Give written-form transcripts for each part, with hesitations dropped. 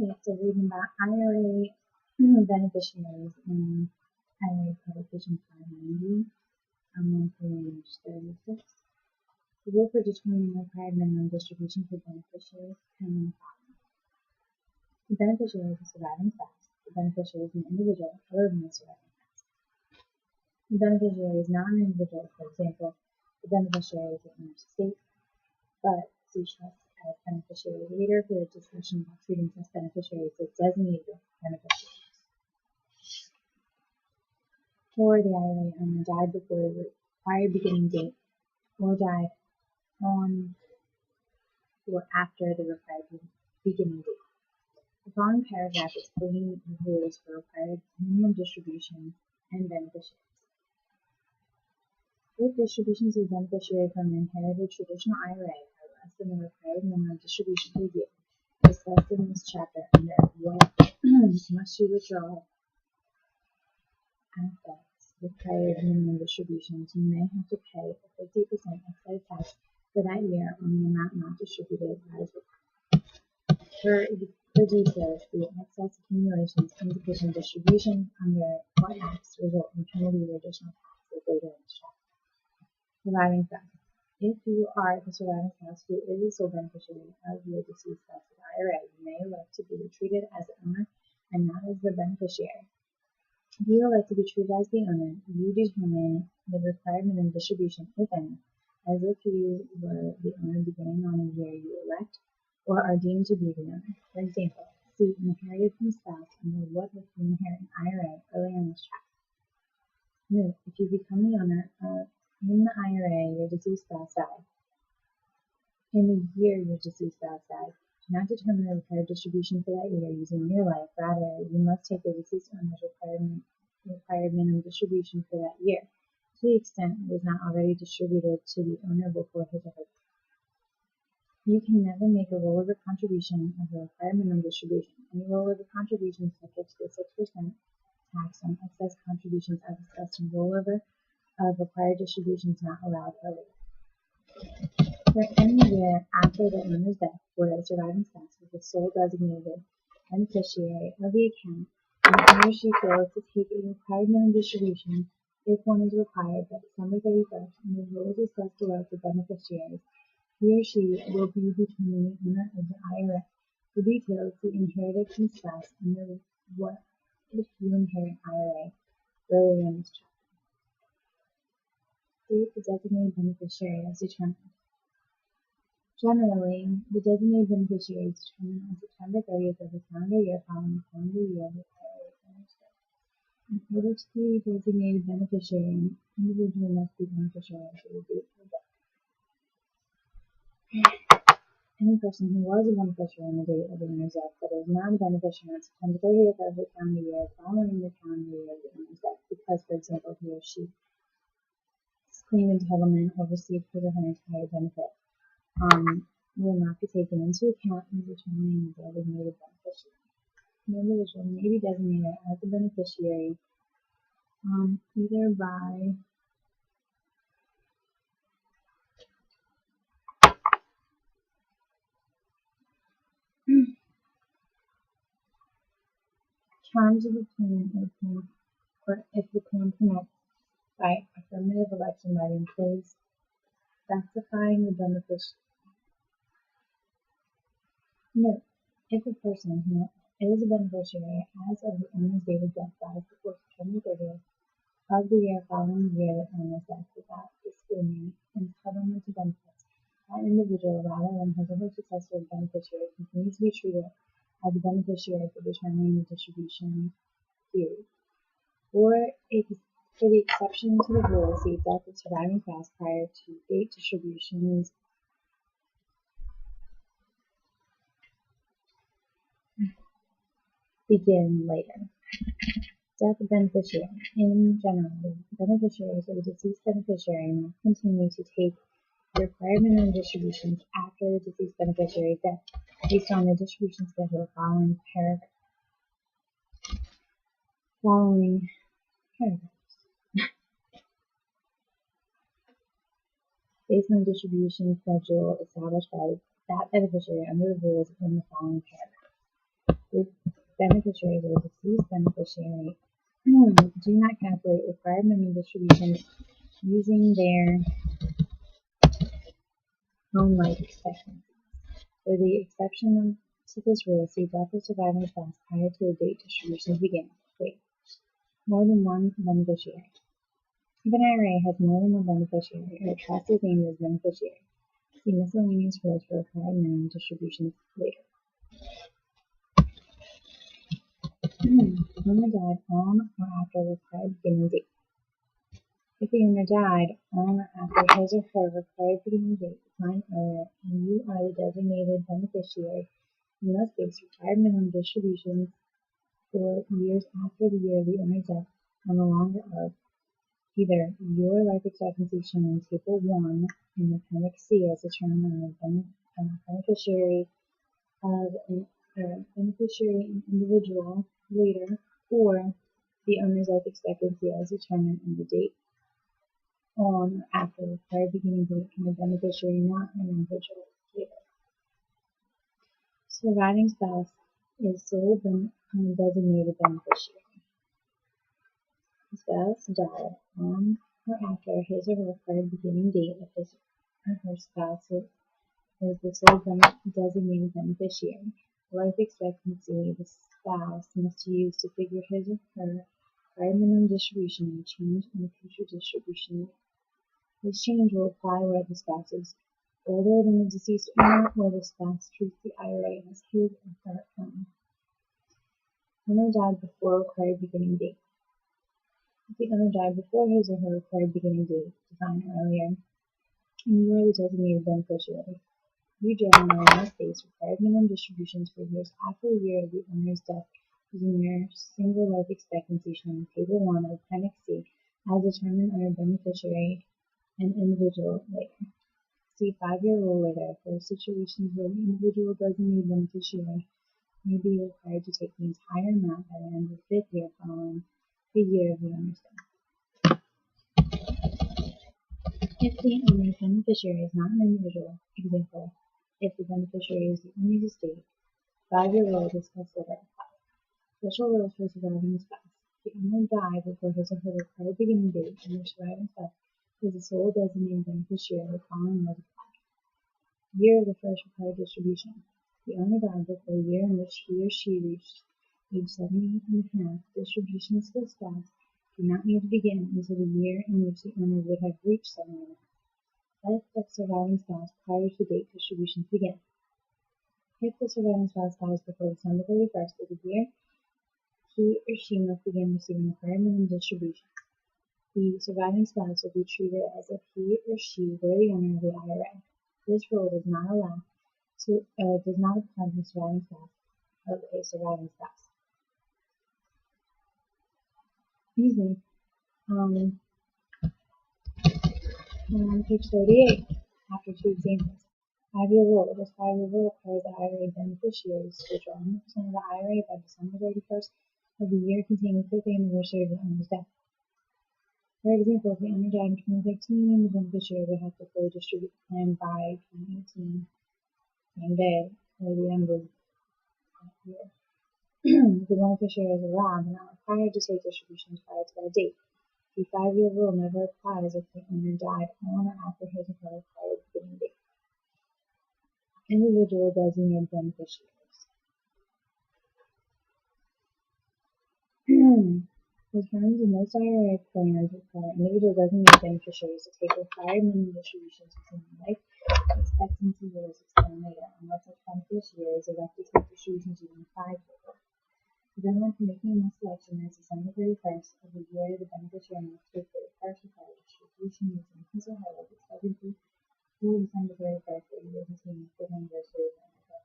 Okay, so reading about IRA beneficiaries in IRA Publication 590 on page 36. The rule for determining required minimum distribution for beneficiaries depends on the beneficiary is a surviving spouse. The beneficiary is an individual other than the surviving spouse. The beneficiary is not an individual. For example, the beneficiary is the owner's estate, but see trust as beneficiary later for the discussion about treating trust beneficiaries as designated beneficiaries. Or the IRA owner died before the required beginning date, or died on or after the required beginning date. The following paragraph explains the rules for required minimum distributions and beneficiaries. If distributions of beneficiary from an inherited traditional IRA are less than the required minimum distribution per year, discussed in this chapter under what must you withdraw assets required minimum distributions, you may have to pay a 50% excise tax for that year on the amount not distributed as required. For details, the excess accumulations, insufficient distributions under what acts result in penalties or additional taxes later in this chapter. Surviving spouse. If you are the surviving spouse who is the sole beneficiary of your deceased spouse's IRA, you may elect to be treated as the owner and not as the beneficiary. If you elect to be treated as the owner, you determine the required minimum distribution, if any, as if you were the owner beginning on the year you elect or are deemed to be the owner. For example, see inherited from spouse under what if you inherit an IRA early in this chapter. Note, if you become the owner in the IRA, your deceased spouse died. In the year your deceased spouse died, do not determine the required distribution for that year using your life. Rather, you must take the deceased owner's required minimum distribution for that year, to the extent it was not already distributed to the owner before his or her death. You can never make a rollover contribution of the required minimum distribution. Any rollover contribution subject to the 6% tax on excess contributions as discussed in rollover of required distributions not allowed earlier. For any year after the owner's death, where the surviving spouse was the sole designated beneficiary of the account, and he or she fails to take a required minimum distribution, if one is required by December 31st, and the rules discussed below for beneficiaries, he or she will be becoming the owner of the IRA. For details, see inherited from spouse under what if you inherit IRA earlier in this chapter. Date the designated beneficiary as determined. Generally, the designated beneficiary is determined on September 30th of the calendar year following the calendar year of the IRA owner's death. In order to be a designated beneficiary, an individual must be beneficiary until the date of death. Any person who was a beneficiary on the date of the owner's death but is not a beneficiary on September 30th of the calendar year following the calendar year of the owner's death, because, for example, he or she claimed entitlement or received his or her entire benefit, will not be taken into account in determining the designated beneficiary. An individual may be designated as a beneficiary either by terms of the plan or if the plan permits by affirmative election by the employees specifying the beneficiary. Note, if a person who is a beneficiary as of the owner's date of death dies before September 30th of the year following the year that owner's death without disclaiming entitlement to benefits, that individual, rather than his or her successor beneficiary, continues to be treated as a beneficiary for determining the distribution period. For the exception to the rule, see death of surviving spouse prior to date distributions begin later. Death of beneficiary. In general, the beneficiaries of the deceased beneficiary must continue to take the required minimum distributions after the deceased beneficiary's death, based on the distribution schedule following paragraphs. Based on the distribution schedule established by that beneficiary under the rules in the following paragraph. The beneficiaries or deceased beneficiary do not calculate required minimum distributions using their home life expectancy. For the exception to this rule, see death of surviving spouse prior to the date distributions begin. Wait, more than one beneficiary. If an IRA has more than one beneficiary or a trust is named as beneficiary, see miscellaneous rules for required minimum distributions later. Owner died on or after the required beginning date. If the owner died on or after his or her required beginning date defined earlier and you are the designated beneficiary, you must base required minimum distributions for years after the year of the owner's death on the longer of either your life expectancy shown in Table 1 in Appendix C as determined on the beneficiary of beneficiary and individual later, or the owner's life expectancy as determined on the date on or after the required beginning date and the beneficiary not an individual later. Surviving spouse is sole designated beneficiary. The spouse died on or after his or her required beginning date if his or her spouse is the sole designated beneficiary. The life expectancy the spouse must use to figure his or her required minimum distribution and change in the future distribution rate. This change will apply where the spouse is older than the deceased owner or the spouse treats the IRA as his or her own. Owner died before required beginning date. If the owner died before his or her required beginning date defined earlier, and you are the designated beneficiary, you generally must base required minimum distributions for years after the year of the owner's death using your single life expectancy shown in Table 1 of Appendix C as determined under beneficiary and individual later. See 5-year rule later for situations where the individual designated beneficiary may be required to take the entire amount by the end of the 5th year following the year of the owner's death. If the owner's beneficiary is not an individual, example, if the beneficiary is the owner's estate, 5-year rule discussed later applies. Special rules for surviving spouse. If the owner died before his or her required beginning date and the surviving spouse is the sole designated beneficiary, the following rules apply. Year of the first required distribution. The owner died before the year in which he or she reached age 70 and a half. Distributions to the spouse do not need to begin until the year in which the owner would have reached 70 and a half. That affects surviving spouse prior to date distributions begin. If the surviving spouse dies before December 31st of the year, he or she must begin receiving required minimum distributions. The surviving spouse will be treated as if he or she were the owner of the IRA. This rule does not apply to the surviving spouse of a surviving spouse. On page 38, after 2 examples. 5-year rule. This 5-year rule requires the IRA beneficiaries to withdraw 100% of the IRA by December 31st of the year containing the 5th anniversary of the owner's death. For example, if the owner died in 2015, the beneficiary would have to fully distribute the plan by 2018, same day, or the end of that year. The beneficiary is allowed but not required to take distributions prior to that date. The 5-year rule never applies if the owner died on or after his or her required beginning date. Individual designated beneficiaries. The terms of most IRA plans require individual designated beneficiaries to take required minimum distributions within life expectancy years extended later, unless such beneficiaries elect to take distributions using 5-year rule. The deadline for making a selection is December 31st of the year the beneficiary must take the first required distribution using his or her life expectancy through December 31st of the year containing the 5th anniversary of the owner's death.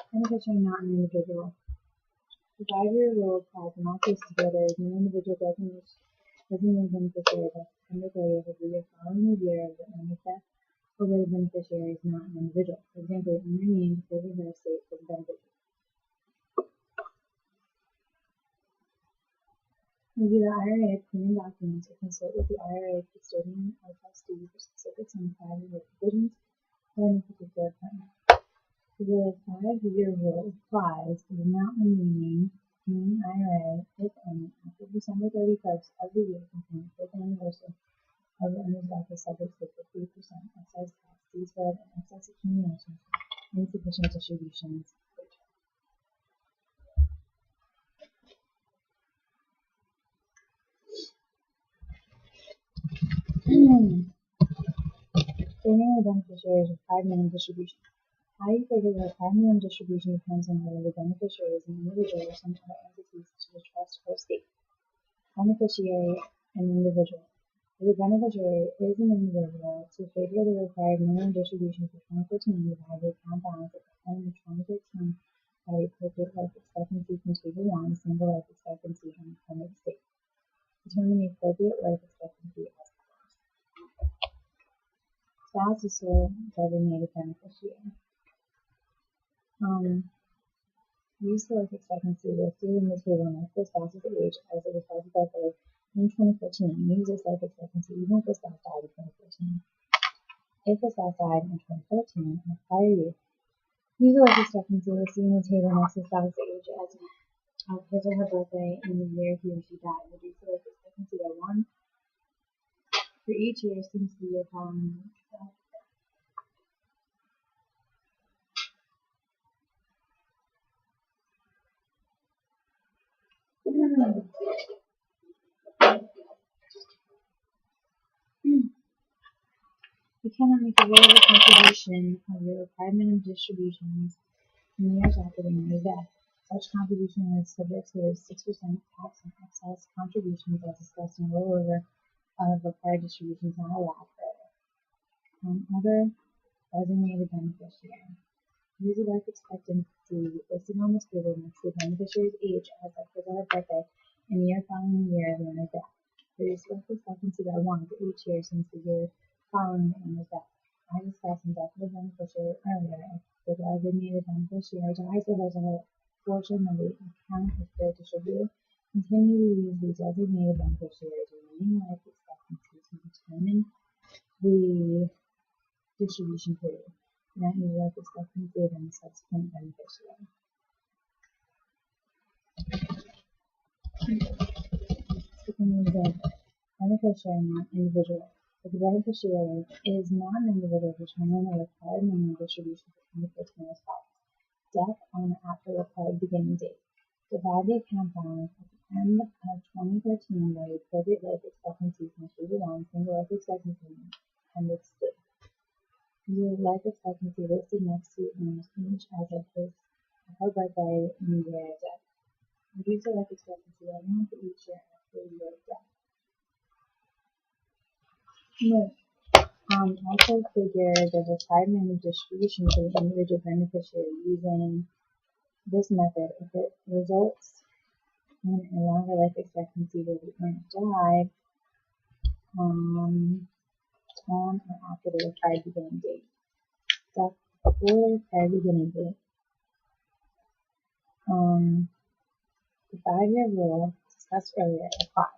Beneficiary not an individual. The 5-year rule applies in all cases where there is no individual designated beneficiary by September 30th of the year following the year of the owner's death, or where the beneficiary is not an individual. For example, the owner named his or her estate for the beneficiary. Review the IRA plan documents or consult with the IRA custodian or trustee for specifics on the 5-year provisions or any particular their appointment. The 5-year rule applies to the amount remaining in the IRA, if any, after December 31st of the year containing the 5th anniversary of the owner's life is subject to the 3% excise tax, deferred and excess accumulations, insufficient distributions. Family beneficiaries required minimum distribution. How you figure the required minimum distribution depends on whether the beneficiary is an individual or some other entity such as a trust or estate. Beneficiary and individual. If the beneficiary is an individual, to figure the required minimum distribution for 2014, divide the account balance at the end of 2013 by the appropriate life expectancy from Table 1, single life expectancy, and dependent estate. Determine the appropriate life expectancy as follows. Spouse is sole designated beneficiary. Use the life expectancy listed in the table next to the spouse's age as of the spouse's birthday in 2014. Use this life expectancy even if the spouse died in 2014. If the spouse died in 2013 or prior year, use the life expectancy listed in the table next to the spouse's age as of his or her birthday in the year he or she died. Reduce the life expectancy by 1 for each year since the year following death. You cannot make a variable contribution of the required minimum distributions in years after the owner's death. Such contribution is subject to 6% tax and excess contributions as discussed in rollover of required distributions not allowed further. Other designated beneficiary. Use the life expectancy listed on the table next to the beneficiary's age as of his or her birthday in the year following the year of the owner's death. Reduce life expectancy by 1 for each year since the year following the owner's death. I discussed in death of the beneficiary earlier. If the designated beneficiary dies or has a portion of the account is still distributed, continue to use the designated beneficiary's remaining life expectancy to determine the distribution period. Not use life expectancy of any subsequent beneficiary. Second example, beneficiary not individual. If the beneficiary is not an individual, determine the required minimum distribution for 2014 as follows. Death on or after required beginning date. Divide the account balance at the end of 2013 by the appropriate life expectancy from Table 1, single life expectancy, appendix C. Use life expectancy listed next to owner's age as of his or her birthday in the year of death. Reduce the life expectancy by 1 for each year after the year of death. Note. Also figure the required minimum distribution for the individual beneficiary using this method. If it results in a longer life expectancy where the owner died on or after the required beginning date. Death before the required beginning date. The 5-year rule discussed earlier applies.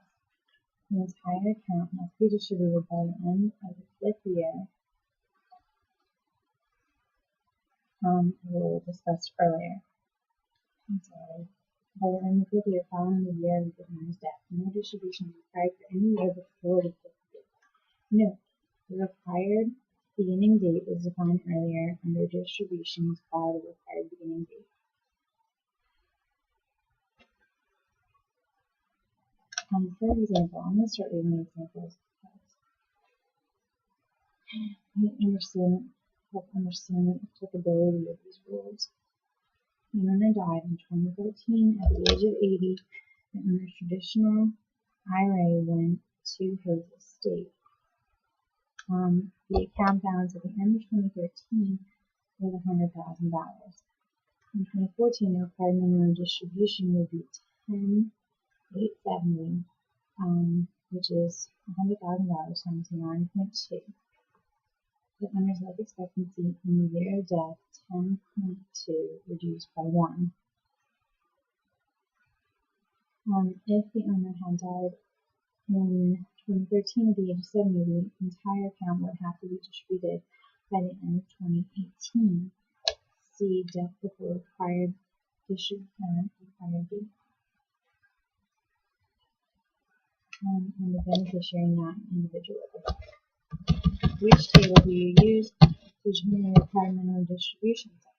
The entire account must be distributed by the end of the 5th year. Rule discussed earlier. By the end of the 5th year following the year of the owner's death, no distribution is required for any year before the 5th year. Note, the required beginning date was defined earlier under distributions by the required beginning date. For example, I'm going to start reading the examples because help understand the applicability of these rules. The owner died in 2013 at the age of 80. The owner's traditional IRA went to his estate. The account balance at the end of 2013 was $100,000. In 2014, the required minimum distribution would be $10,870, which is $100,000 times 9.2. The owner's life expectancy in the year of death, 10.2, reduced by 1. If the owner had died in 2013 at the age of 70, the entire account would have to be distributed by the end of 2018. See death before required required date. And the beneficiary, not individual. Which table do you use to determine the required minimum distribution size?